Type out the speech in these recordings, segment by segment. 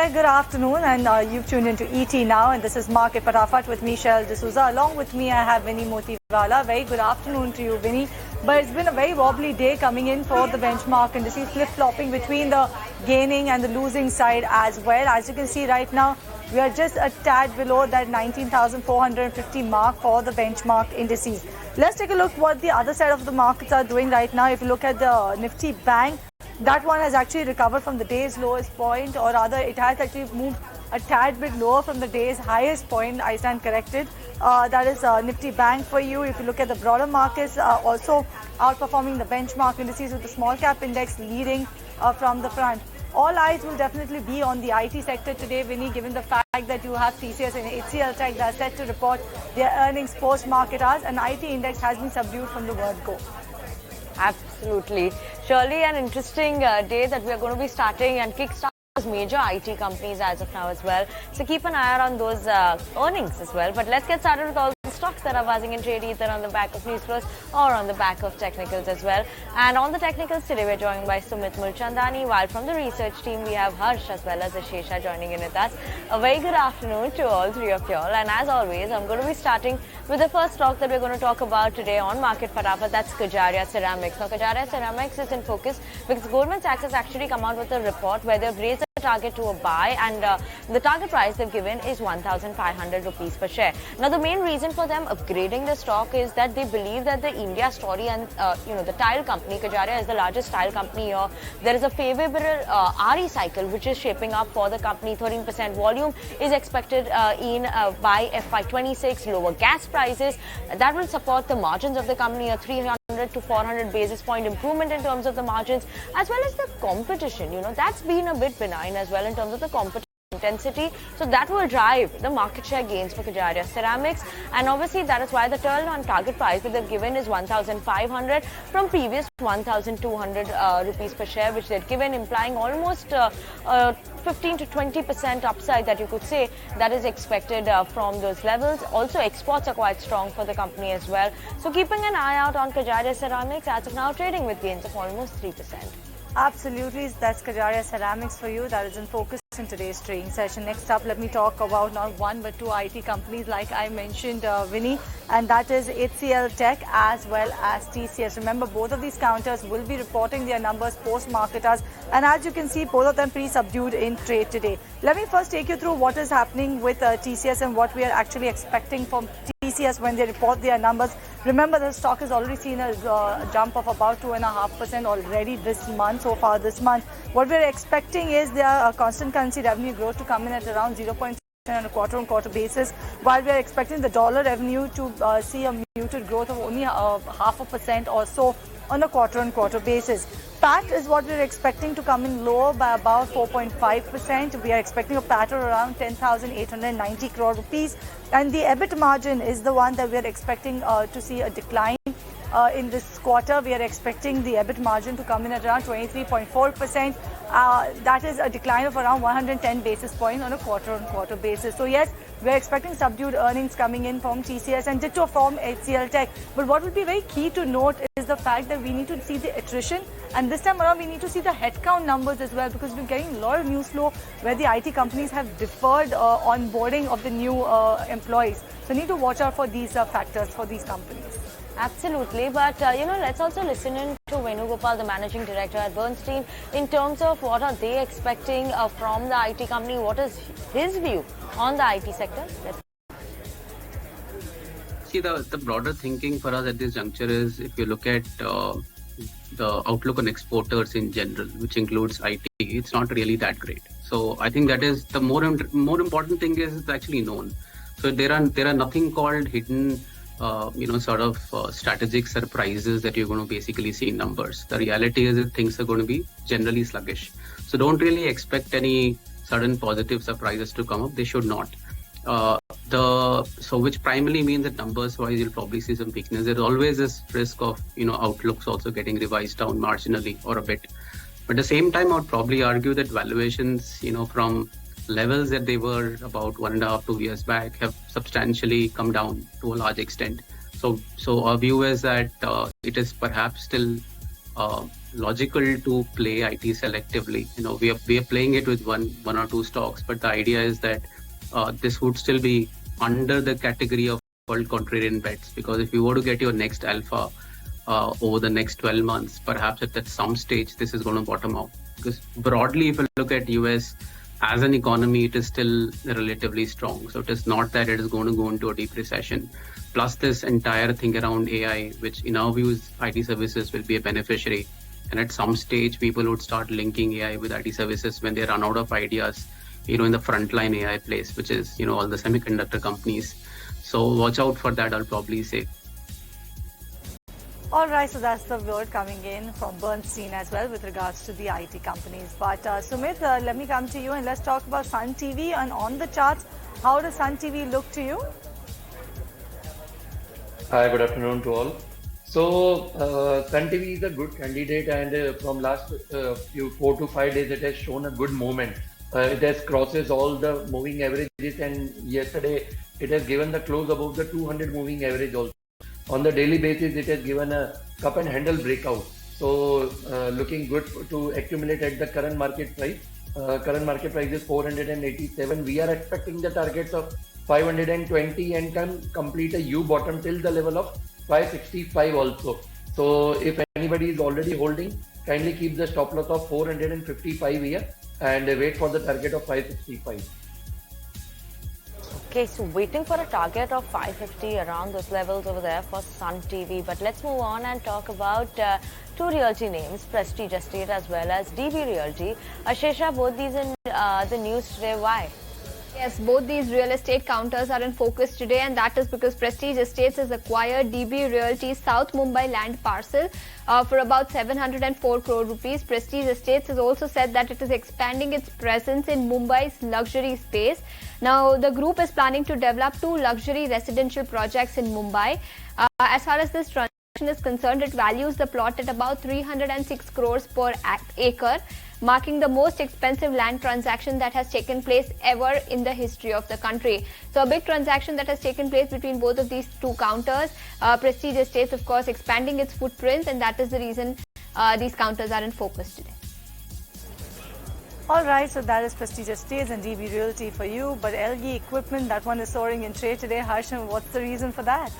very good afternoon, and you've tuned into ET now, and this is Market Fatafat with Michelle D'Souza. Along with me, I have Vinny Motiwala. Very good afternoon to you, Vinny. But it's been a very wobbly day coming in for the benchmark indices, flip-flopping between the gaining and the losing side as well. As you can see right now, we are just a tad below that 19,450 mark for the benchmark indices. Let's take a look what the other side of the markets are doing right now. If you look at the Nifty Bank, that one has actually recovered from the day's lowest point, or rather it has actually moved a tad bit lower from the day's highest point. I stand corrected. That is Nifty Bank for you. If you look at the broader markets, also outperforming the benchmark indices with the small cap index leading from the front. All eyes will definitely be on the IT sector today, Vinny, given the fact that you have TCS and HCL Tech that are set to report their earnings post-market hours, and IT index has been subdued from the word go. Absolutely. Surely an interesting day that we are going to be starting and kickstart major IT companies as of now as well. So keep an eye out on those earnings as well. But let's get started with all the stocks that are buzzing in trade, either on the back of news flows or on the back of technicals as well. And on the technicals today, we're joined by Sumeet Mulchhandani, while from the research team, we have Harsh as well as Ashesha joining in with us. A very good afternoon to all three of y'all. And as always, I'm going to be starting with the first stock that we're going to talk about today on Market Fatafat. That's Kajaria Ceramics. Now, Kajaria Ceramics is in focus because Goldman Sachs has actually come out with a report where they've raised the target to a buy, and the target price they've given is 1,500 rupees per share. Now, the main reason for them upgrading the stock is that they believe that the India story and the tile company, Kajaria is the largest tile company here. There is a favorable RE cycle which is shaping up for the company. 13% volume is expected by FY26. Lower gas prices that will support the margins of the company. A 300 to 400 basis point improvement in terms of the margins, as well as the competition. That's been a bit benign as well in terms of the competition intensity. So that will drive the market share gains for Kajaria Ceramics, and obviously that is why the turn on target price that they've given is 1,500 from previous 1,200 rupees per share, which they'd given, implying almost 15 to 20% upside that you could say that is expected from those levels. Also, exports are quite strong for the company as well. So keeping an eye out on Kajaria Ceramics, as of now trading with gains of almost 3%. Absolutely, that's Kajaria Ceramics for you. That is in focus in today's trading session. Next up, let me talk about not one but two IT companies, like I mentioned, Vinny, and that is HCL Tech as well as TCS. Remember, both of these counters will be reporting their numbers post-market hours, and as you can see, both of them pretty subdued in trade today. Let me first take you through what is happening with TCS and what we are actually expecting from TCS when they report their numbers. Remember, the stock has already seen a jump of about 2.5% already this month, so far this month. What we're expecting is their constant currency revenue growth to come in at around 0.7 on a quarter-on-quarter basis, while we are expecting the dollar revenue to see a muted growth of only 0.5% or so on a quarter-on-quarter basis. PAT is what we're expecting to come in lower by about 4.5%. We are expecting a PAT of around 10,890 crore rupees, and the EBIT margin is the one that we are expecting to see a decline. In this quarter, we are expecting the EBIT margin to come in at around 23.4%. That is a decline of around 110 basis points on a quarter-on-quarter basis. So yes, we are expecting subdued earnings coming in from TCS and ditto from HCL Tech. But what will be very key to note is the fact that we need to see the attrition, and this time around we need to see the headcount numbers as well, because we're getting a lot of news flow where the IT companies have deferred onboarding of the new employees. So need to watch out for these factors for these companies. Absolutely, but let's also listen in to Venugopal, the managing director at Bernstein, in terms of what are they expecting from the IT company. What is his view on the IT sector? See, the broader thinking for us at this juncture is, if you look at the outlook on exporters in general, which includes IT, it's not really that great. So I think that is the more important thing is it's actually known. So there are nothing called hidden strategic surprises that you're going to basically see in numbers. The reality is that things are going to be generally sluggish. So don't really expect any sudden positive surprises to come up. They should not. Which primarily means that numbers wise you'll probably see some weakness. There's always this risk of outlooks also getting revised down marginally or a bit. But at the same time, I would probably argue that valuations, from levels that they were about 1.5 to 2 years back have substantially come down to a large extent. So our view is that it is perhaps still logical to play IT selectively. We are playing it with one or two stocks, but the idea is that this would still be under the category of called contrarian bets, because if you were to get your next alpha over the next 12 months, perhaps at some stage this is going to bottom out. Because broadly, if you look at US as an economy, it is still relatively strong. So it is not that it is going to go into a deep recession. Plus this entire thing around AI, which in our views, IT services will be a beneficiary. And at some stage, people would start linking AI with IT services when they run out of ideas, in the frontline AI place, which is, all the semiconductor companies. So watch out for that, I'll probably say. All right, so that's the word coming in from Bernstein as well with regards to the IT companies. But Sumit, let me come to you and let's talk about Sun TV. And on the charts, how does Sun TV look to you? Hi, good afternoon to all. So, Sun TV is a good candidate, and from last few 4 to 5 days, it has shown a good movement. It has crosses all the moving averages, and yesterday it has given the close above the 200 moving average also. On the daily basis, it has given a cup and handle breakout. So, looking good to accumulate at the current market price. Current market price is 487. We are expecting the targets of 520 and can complete a U bottom till the level of 565 also. So, if anybody is already holding, kindly keep the stop loss of 455 here and wait for the target of 565. Okay, so waiting for a target of 550 around those levels over there for Sun TV. But let's move on and talk about two realty names, Prestige Estate as well as DB Realty. Ashesha, both these in the news today. Why? Yes, both these real estate counters are in focus today, and that is because Prestige Estates has acquired DB Realty's South Mumbai land parcel for about 704 crore rupees. Prestige Estates has also said that it is expanding its presence in Mumbai's luxury space. Now, the group is planning to develop 2 luxury residential projects in Mumbai. As far as this transaction is concerned, it values the plot at about 306 crores per acre, marking the most expensive land transaction that has taken place ever in the history of the country. So a big transaction that has taken place between both of these two counters. Prestige Estates, of course, expanding its footprint, and that is the reason these counters are in focus today. All right, so that is Prestige Estates and DB Realty for you. But LG Equipment, that one is soaring in trade today. Harsham, what's the reason for that?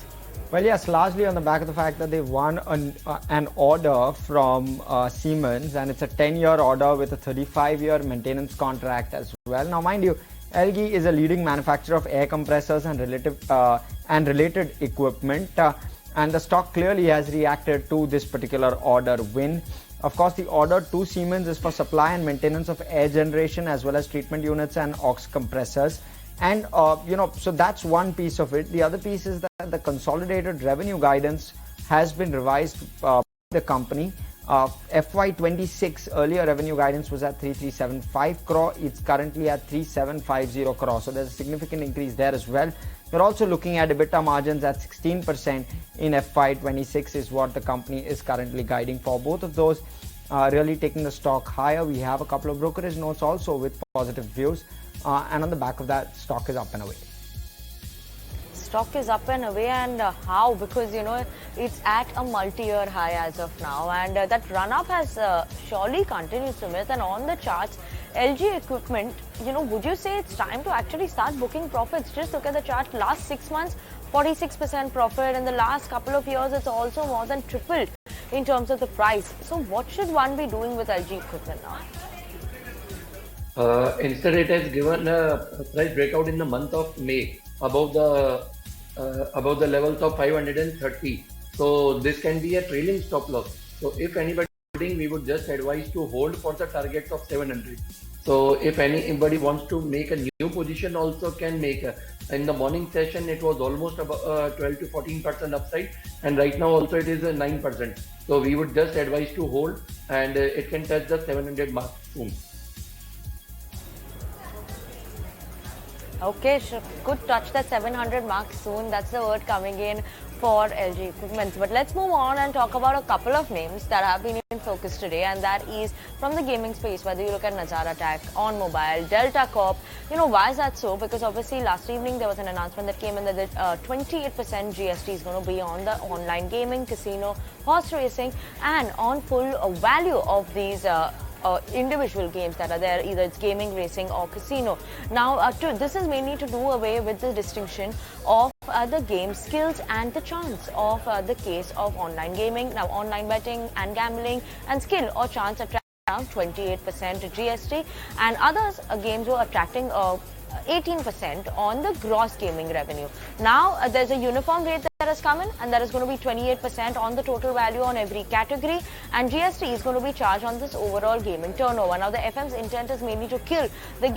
Well, yes, largely on the back of the fact that they won an order from Siemens, and it's a 10-year order with a 35-year maintenance contract as well. Now, mind you, LG is a leading manufacturer of air compressors and related equipment, and the stock clearly has reacted to this particular order win. Of course, the order to Siemens is for supply and maintenance of air generation as well as treatment units and aux compressors. And, so that's one piece of it. The other piece is that the consolidated revenue guidance has been revised by the company. FY26 earlier revenue guidance was at 3375 crore. It's currently at 3750 crore. So there's a significant increase there as well. We're also looking at EBITDA margins at 16% in FY26 is what the company is currently guiding for. Both of those really taking the stock higher. We have a couple of brokerage notes also with positive views. And on the back of that, stock is up and away. Stock is up and away, and how? Because, it's at a multi-year high as of now, and that run-up has surely continued, Sumit. And on the charts, LG Equipment, would you say it's time to actually start booking profits? Just look at the chart. Last 6 months, 46% profit. In the last couple of years, it's also more than tripled in terms of the price. So what should one be doing with LG Equipment now? Instead, it has given a price breakout in the month of May above the levels of 530. So this can be a trailing stop loss. So if anybody holding, we would just advise to hold for the targets of 700. So if anybody wants to make a new position, also can make. In the morning session, it was almost about 12 to 14% upside, and right now also it is 9%. So we would just advise to hold, and it can touch the 700 mark soon. Okay, could touch that 700 mark soon. That's the word coming in for LG Equipment. But let's move on and talk about a couple of names that have been in focus today, and that is from the gaming space. Whether you look at Nazara Tech, On Mobile, Delta Corp, why is that so? Because obviously last evening there was an announcement that came in that 28% GST is going to be on the online gaming, casino, horse racing, and on full value of these individual games that are there, either it's gaming, racing or casino. Now this is mainly to do away with the distinction of the game skills and the chance of the case of online gaming. Now online betting and gambling and skill or chance attract around 28% GST, and others games were attracting 18% on the gross gaming revenue. Now there's a uniform rate that has come in, and that is going to be 28% on the total value on every category, and GST is going to be charged on this overall gaming turnover. Now the FM's intent is mainly to kill the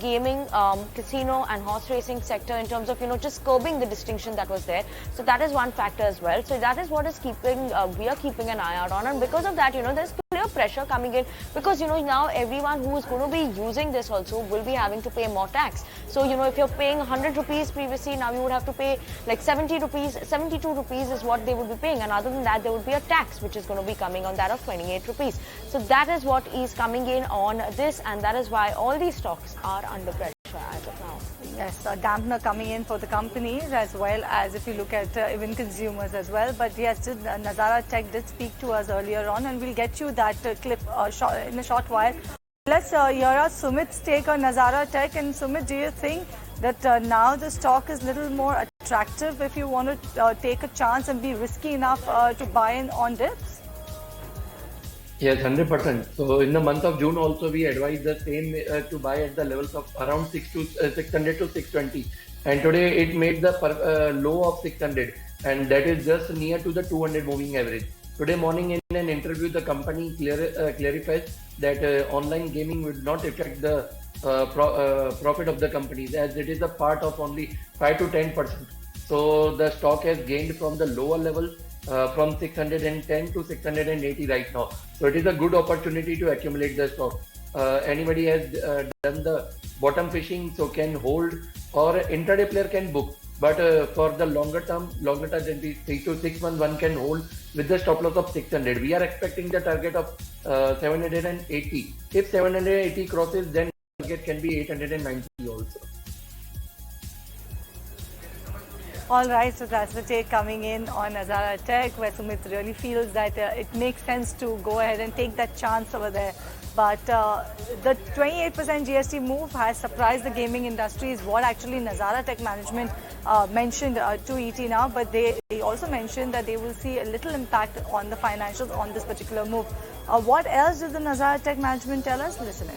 gaming, casino and horse racing sector in terms of just curbing the distinction that was there. So that is one factor as well. So that is what is keeping we are keeping an eye out on, and because of that there's clear pressure coming in, because now everyone who is going to be using this also will be having to pay more tax. So if you're paying 100 rupees previously, now you would have to pay like 70 rupees, 72 rupees is what they would be paying, and other than that there would be a tax which is going to be coming on that of 28 rupees. So that is what is coming in on this, and that is why all these stocks are under pressure as of now. Yes, a dampener coming in for the companies as well as if you look at even consumers as well. But yes, Nazara Tech did speak to us earlier on, and we'll get you that clip in a short while. Let's hear Sumit's take on Nazara Tech. And Sumit, do you think that now the stock is a little more attractive if you want to take a chance and be risky enough to buy in on dips? Yes, 100%. So in the month of June also we advise the same to buy at the levels of around 600 to 620, and today it made the low of 600, and that is just near to the 200 moving average. Today morning in an interview the company clarifies that online gaming would not affect the profit of the companies, as it is a part of only 5 to 10%. So the stock has gained from the lower level from 610 to 680 right now. So it is a good opportunity to accumulate the stock. Anybody has done the bottom fishing, so can hold, or intraday player can book. But for the longer term, than 3 to 6 months, one can hold with the stop loss of 600. We are expecting the target of 780. If 780 crosses, then target can be 890 also. All right, so that's the take coming in on Nazara Tech, where Sumit really feels that it makes sense to go ahead and take that chance over there. But the 28% GST move has surprised the gaming industry, is what actually Nazara Tech management mentioned to ET now. But they also mentioned that they will see a little impact on the financials on this particular move. What else did the Nazara Tech management tell us? Listen in.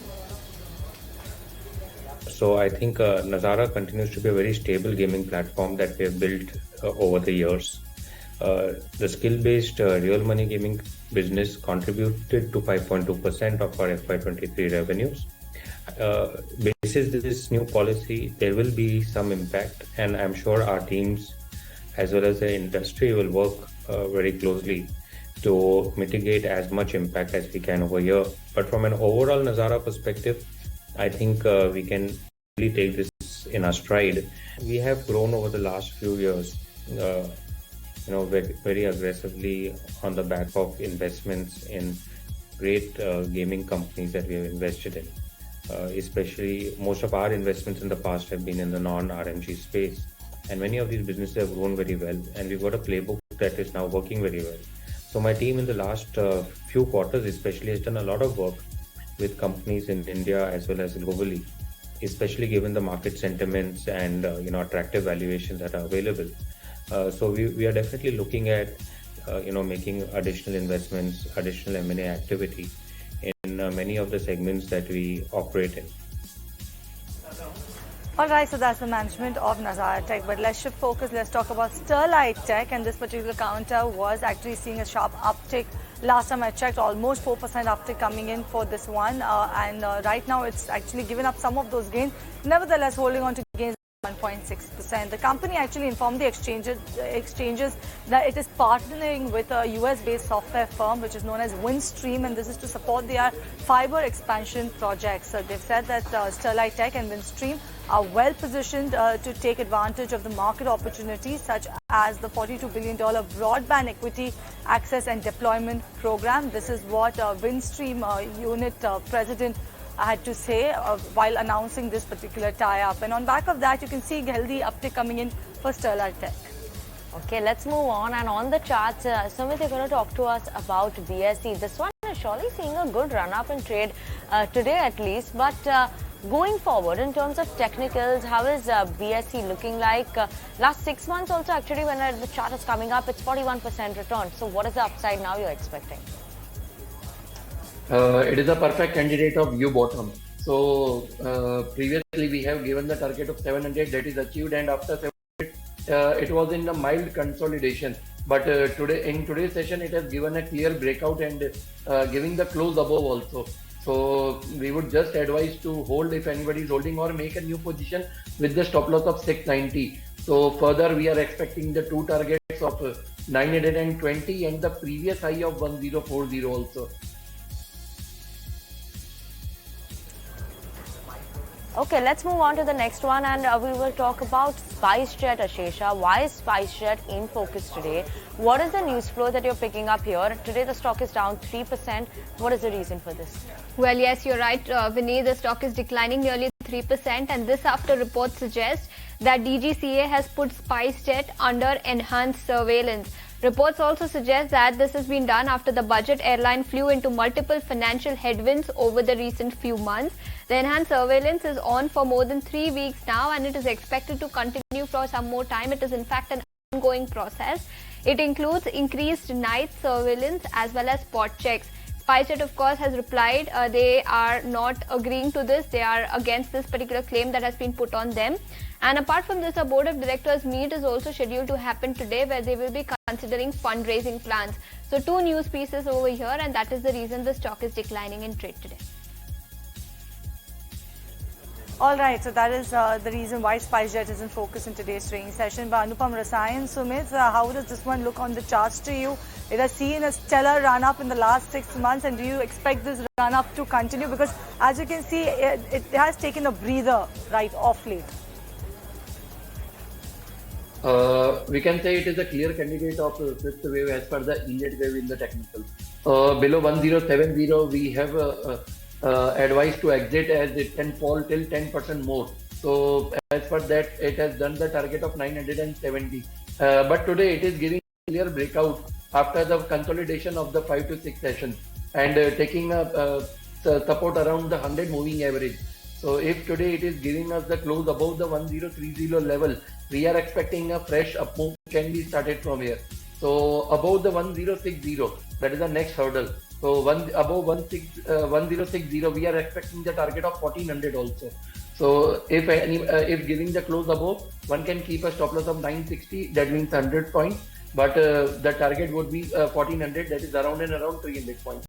So I think Nazara continues to be a very stable gaming platform that we have built over the years. The skill-based real money gaming business contributed to 5.2% of our FY23 revenues. Basis this new policy, there will be some impact, and I'm sure our teams as well as the industry will work very closely to mitigate as much impact as we can over here. But from an overall Nazara perspective, I think we can really take this in our stride. We have grown over the last few years, very aggressively on the back of investments in great gaming companies that we have invested in. Especially most of our investments in the past have been in the non-RMG space, and many of these businesses have grown very well, and we've got a playbook that is now working very well. So my team in the last few quarters especially has done a lot of work with companies in India as well as globally, especially given the market sentiments and attractive valuations that are available. So we are definitely looking at making additional investments, additional M&A activity in many of the segments that we operate in. All right, so that's the management of Nazara Tech. But let's shift focus. Let's talk about Sterlite Tech, and this particular counter was actually seeing a sharp uptick. Last time I checked, almost 4% uptick coming in for this one, and right now it's actually given up some of those gains. Nevertheless, holding on to gains. 1.6%. The company actually informed the exchanges that it is partnering with a US-based software firm which is known as Windstream, and this is to support their fiber expansion projects. They've said that Sterlite Tech and Windstream are well positioned to take advantage of the market opportunities such as the $42 billion broadband equity access and deployment program. This is what Windstream unit president had to say while announcing this particular tie-up. And on back of that, you can see healthy uptick coming in for Sterlite Tech. Okay, let's move on. And on the charts, Sumit, you're going to talk to us about BSE. This one is surely seeing a good run-up in trade today at least. But going forward, in terms of technicals, how is BSE looking like? Last 6 months also, actually, when the chart is coming up, it's 41% return. So what is the upside now you're expecting? It is a perfect candidate of U-bottom. So previously we have given the target of 700 that is achieved, and after 700 it was in a mild consolidation. But in today's session it has given a clear breakout and giving the close above also. So we would just advise to hold if anybody is holding, or make a new position with the stop loss of 690. So further we are expecting the two targets of 920 and the previous high of 1040 also. Okay, let's move on to the next one, and we will talk about SpiceJet, Ashesha. Why is SpiceJet in focus today? What is the news flow that you're picking up here? Today the stock is down 3%. What is the reason for this? Well, yes, you're right, Vinay. The stock is declining nearly 3%, and this after reports suggest that DGCA has put SpiceJet under enhanced surveillance. Reports also suggest that this has been done after the budget airline flew into multiple financial headwinds over the recent few months. The enhanced surveillance is on for more than 3 weeks now, and it is expected to continue for some more time. It is in fact an ongoing process. It includes increased night surveillance as well as spot checks. SpiceJet, of course, has replied they are not agreeing to this. They are against this particular claim that has been put on them. And apart from this, a board of directors meet is also scheduled to happen today, where they will be considering fundraising plans. So 2 news pieces over here, and that is the reason the stock is declining in trade today. All right, so that is the reason why SpiceJet is in focus in today's trading session. But Anupam Rasayan, Sumit, how does this one look on the charts to you? It has seen a stellar run-up in the last 6 months, and do you expect this run-up to continue? Because as you can see, it has taken a breather right off late. We can say it is a clear candidate of fifth wave as per the Elliott wave in the technical. Below 1070, we have advised to exit, as it can fall till 10% more. So as per that, it has done the target of 970. But today it is giving clear breakout after the consolidation of the 5 to 6 sessions, and taking a support around the 100 moving average. So if today it is giving us the close above the 1030 level, we are expecting a fresh up move can be started from here. So above the 1060, that is the next hurdle. So above 1060, we are expecting the target of 1400 also. So if giving the close above, one can keep a stop loss of 960, that means 100 points. But the target would be 1400, that is around 300 points.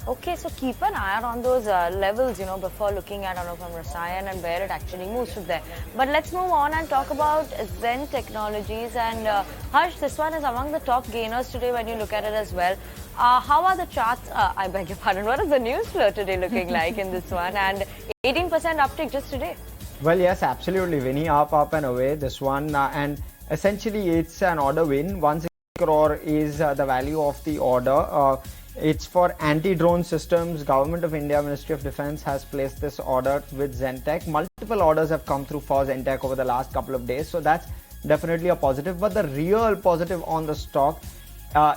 Okay, so keep an eye out on those levels, before looking at Anupam Rasayan and where it actually moves from there. But let's move on and talk about Zen Technologies. And Harsh, this one is among the top gainers today when you look at it as well. How are the charts? I beg your pardon. What is the news flow today looking like in this one? And 18% uptick just today. Well, yes, absolutely. Winnie up and away. This one, and essentially it's an order win. 1 crore is the value of the order. It's for anti-drone systems. Government of India, Ministry of Defence has placed this order with Zentech. Multiple orders have come through for Zentech over the last couple of days. So that's definitely a positive. But the real positive on the stock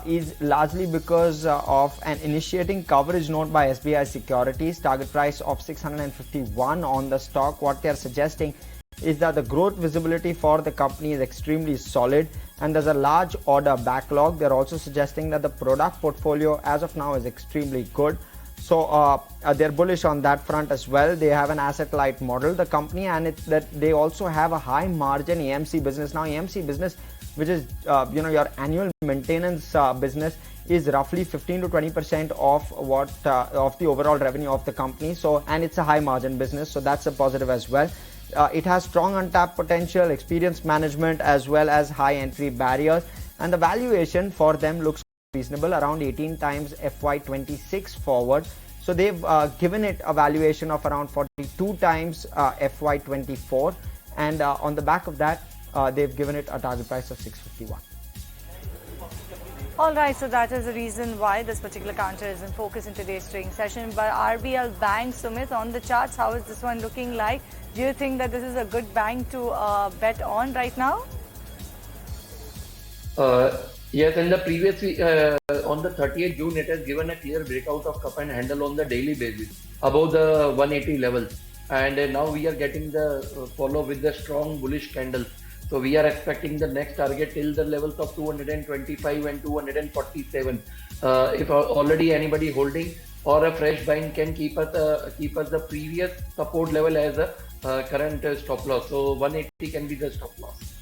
is largely because of an initiating coverage note by SBI Securities. Target price of 651 on the stock. What they are suggesting is that the growth visibility for the company is extremely solid, and there's a large order backlog. They're also suggesting that the product portfolio as of now is extremely good. So they're bullish on that front as well. They have an asset light model, the company, and it's that they also have a high margin AMC business. Now AMC business, which is your annual maintenance business, is roughly 15 to 20% of of the overall revenue of the company. So, and it's a high margin business, so that's a positive as well. It has strong untapped potential, experienced management, as well as high entry barriers, and the valuation for them looks reasonable, around 18 times FY26 forward. So they've given it a valuation of around 42 times FY24, and on the back of that, they've given it a target price of 651. All right, so that is the reason why this particular counter is in focus in today's trading session. But RBL Bank, Sumit, on the charts, how is this one looking like? Do you think that this is a good bank to bet on right now? Yes, in the previous week, on the 30th June, it has given a clear breakout of cup and handle on the daily basis above the 180 levels. And now we are getting the follow with the strong bullish candle. So we are expecting the next target till the levels of 225 and 247. If already anybody holding or a fresh buying can keep us the previous support level as a current stop loss. So 180 can be the stop loss.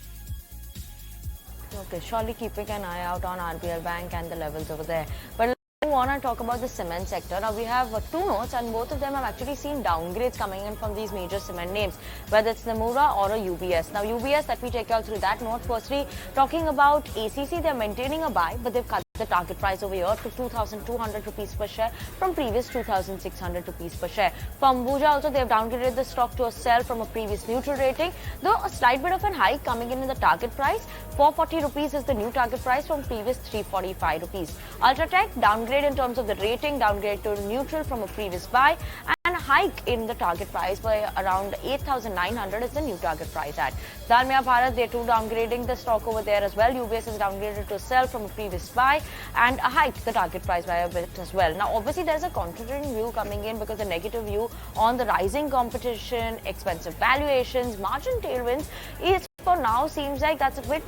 Okay, surely keeping an eye out on RBL Bank and the levels over there. But I want to talk about the cement sector. Now we have two notes, and both of them have actually seen downgrades coming in from these major cement names, whether it's Nazara or a UBS. Now UBS, let me take you through that note. Firstly, talking about ACC, they're maintaining a buy, but they've cut the target price over here to 2,200 rupees per share from previous 2,600 rupees per share. For Ambuja also, they've downgraded the stock to a sell from a previous neutral rating, though a slight bit of a hike coming in the target price. 440 rupees is the new target price from previous 345 rupees. Ultratech downgrade in terms of the rating, downgrade to neutral from a previous buy, and a hike in the target price by around 8,900 is the new target price at. Dalmia Bharat, they're too downgrading the stock over there as well. UBS is downgraded to sell from a previous buy and a hike the target price by a bit as well. Now obviously there's a contrarian view coming in because the negative view on the rising competition, expensive valuations, margin tailwinds is for now seems like that's a bit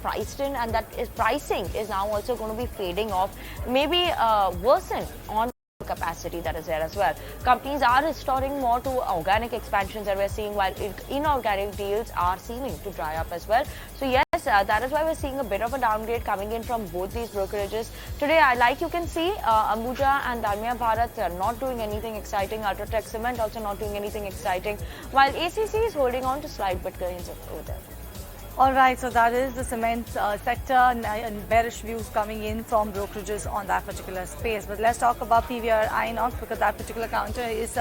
priced in, and that is pricing is now also going to be fading off, maybe worsen on capacity that is there as well. Companies are restoring more to organic expansions that we're seeing, while inorganic deals are seeming to dry up as well. So yes, that is why we're seeing a bit of a downgrade coming in from both these brokerages today. Like you can see, Ambuja and Dalmia Bharat are not doing anything exciting. Ultratech Cement also not doing anything exciting, while ACC is holding on to slight bit gains over there. All right, so that is the cement sector and bearish views coming in from brokerages on that particular space. But let's talk about PVR Inox, because that particular counter is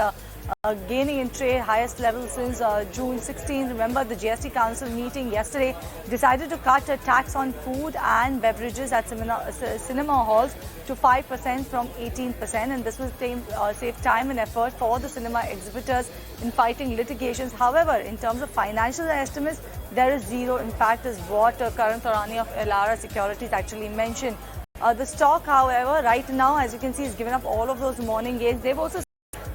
gaining in trade, highest level since June 16. Remember, the GST Council meeting yesterday decided to cut a tax on food and beverages at cinema halls to 5% from 18%, and this will save time and effort for the cinema exhibitors in fighting litigations. However, in terms of financial estimates, there is zero impact, is what Karan Thorani of Elara Securities actually mentioned. The stock, however, right now, as you can see, is given up all of those morning gains. They've also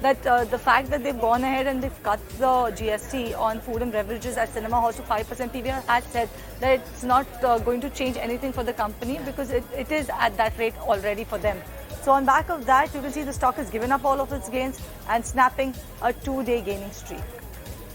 that the fact that they've gone ahead and they've cut the GST on food and beverages at cinema halls to 5%, PVR has said that it's not going to change anything for the company because it is at that rate already for them. So on back of that, you can see the stock has given up all of its gains and snapping a 2-day gaining streak.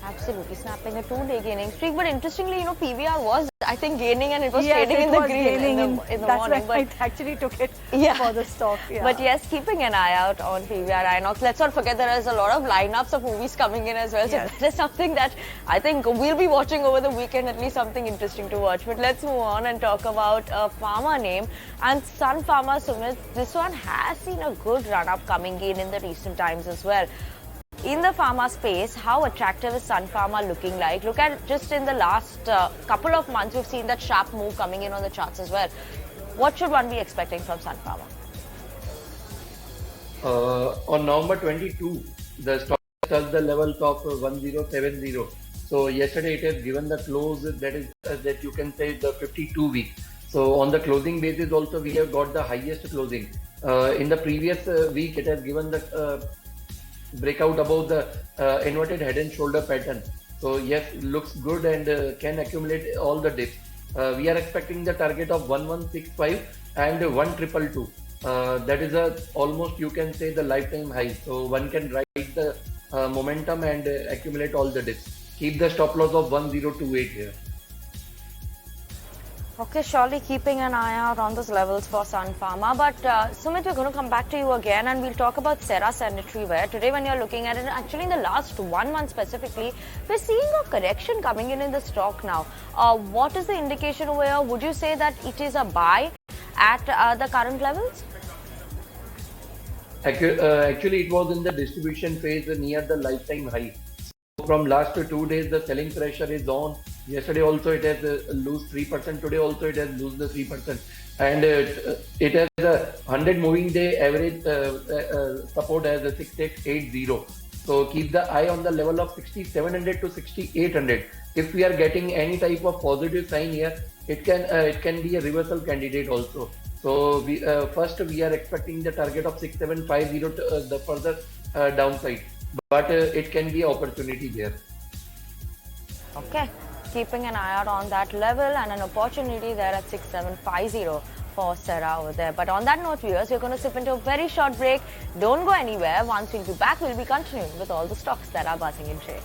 Absolutely, snapping a 2-day gaining streak. But interestingly, PVR was, I think, gaining, and it was trading in the green in the that's morning. That's why I actually took it for the stock. Yeah. But yes, keeping an eye out on PVR Inox. Let's not forget there is a lot of lineups of movies coming in as well. So that is something that I think we'll be watching over the weekend, at least something interesting to watch. But let's move on and talk about a pharma name. And Sun Pharma, Sumit, this one has seen a good run-up coming in the recent times as well. In the pharma space, how attractive is Sun Pharma looking like? Look at just in the last couple of months, we've seen that sharp move coming in on the charts as well. What should one be expecting from Sun Pharma? On November 22, the stock touched the levels of 1070. So yesterday it has given the close that you can say the 52 week. So on the closing basis also we have got the highest closing. In the previous week it has given the breakout above the inverted head and shoulder pattern. So yes, looks good and can accumulate all the dips. We are expecting the target of 1165 and 1222. That is almost, you can say, the lifetime high. So one can ride the momentum and accumulate all the dips. Keep the stop loss of 1028 here. Okay, surely keeping an eye out on those levels for Sun Pharma. But Sumit, we're going to come back to you again and we'll talk about Cera Sanitary Ware. Today, when you're looking at it, actually in the last 1 month specifically, we're seeing a correction coming in the stock now. What is the indication over here? Would you say that it is a buy at the current levels? Actually, it was in the distribution phase near the lifetime high. So from last 2 days, the selling pressure is on. Yesterday also it has lose 3%. Today also it has lose the 3%. And it has a 100 moving day average support as a 6880. So keep the eye on the level of 6700 to 6800. If we are getting any type of positive sign here, it can be a reversal candidate also. So first we are expecting the target of 6750 to the further downside, but it can be an opportunity there. Okay, keeping an eye out on that level and an opportunity there at 6750 for Cera over there. But on that note, viewers, we're going to slip into a very short break. Don't go anywhere. Once we'll be back, we'll be continuing with all the stocks that are buzzing in trade.